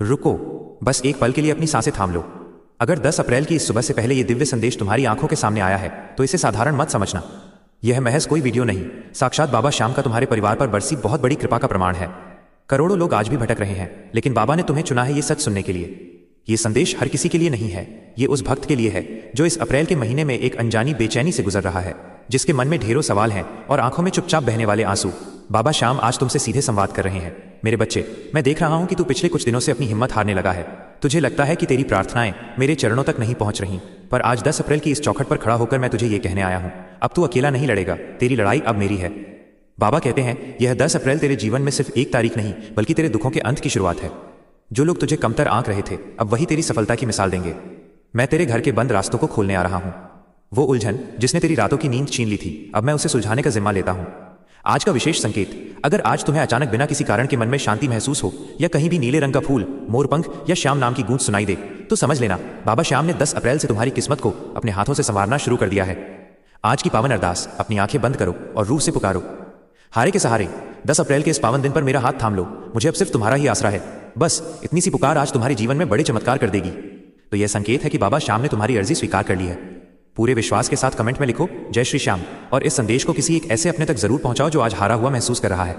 रुको, बस एक पल के लिए अपनी सांसें थाम लो। अगर 10 अप्रैल की इस सुबह से पहले ये दिव्य संदेश तुम्हारी आंखों के सामने आया है तो इसे साधारण मत समझना। यह महज कोई वीडियो नहीं, साक्षात बाबा श्याम का तुम्हारे परिवार पर बरसी बहुत बड़ी कृपा का प्रमाण है। करोड़ों लोग आज भी भटक रहे हैं, लेकिन बाबा ने तुम्हें चुना है ये सच सुनने के लिए। ये संदेश हर किसी के लिए नहीं है, ये उस भक्त के लिए है जो इस अप्रैल के महीने में एक अनजानी बेचैनी से गुजर रहा है, जिसके मन में ढेरों सवाल हैं और आंखों में चुपचाप बहने वाले आंसू। बाबा श्याम आज तुमसे सीधे संवाद कर रहे हैं। मेरे बच्चे, मैं देख रहा हूं कि तू पिछले कुछ दिनों से अपनी हिम्मत हारने लगा है। तुझे लगता है कि तेरी प्रार्थनाएं मेरे चरणों तक नहीं पहुंच रही, पर आज 10 अप्रैल की इस चौखट पर खड़ा होकर मैं तुझे ये कहने आया हूं, अब तू अकेला नहीं लड़ेगा, तेरी लड़ाई अब मेरी है। बाबा कहते हैं यह 10 अप्रैल तेरे जीवन में सिर्फ एक तारीख नहीं बल्कि तेरे दुखों के अंत की शुरुआत है। जो लोग तुझे कमतर आंक रहे थे अब वही तेरी सफलता की मिसाल देंगे। मैं तेरे घर के बंद रास्तों को खोलने आ रहा हूं। वो उलझन जिसने तेरी रातों की नींद छीन ली थी, अब मैं उसे सुलझाने का जिम्मा लेता हूं। आज का विशेष संकेत, अगर आज तुम्हें अचानक बिना किसी कारण के मन में शांति महसूस हो या कहीं भी नीले रंग का फूल, मोरपंख या श्याम नाम की गूंज सुनाई दे, तो समझ लेना बाबा श्याम ने 10 अप्रैल से तुम्हारी किस्मत को अपने हाथों से संवारना शुरू कर दिया है। आज की पावन अरदास, अपनी आंखें बंद करो और रूह से पुकारो। हारे के सहारे 10 अप्रैल के इस पावन दिन पर मेरा हाथ थाम लो, मुझे अब सिर्फ तुम्हारा ही आसरा है। बस इतनी सी पुकार आज तुम्हारे जीवन में बड़े चमत्कार कर देगी। तो यह संकेत है कि बाबा श्याम ने तुम्हारी अर्जी स्वीकार कर ली है। पूरे विश्वास के साथ कमेंट में लिखो जय श्री श्याम, और इस संदेश को किसी एक ऐसे अपने तक जरूर पहुंचाओ जो आज हारा हुआ महसूस कर रहा है।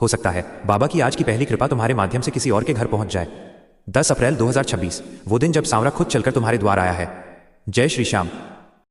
हो सकता है बाबा की आज की पहली कृपा तुम्हारे माध्यम से किसी और के घर पहुंच जाए। 10 अप्रैल 2026, वो दिन जब सांवरा खुद चलकर तुम्हारे द्वार आया है। जय श्री श्याम।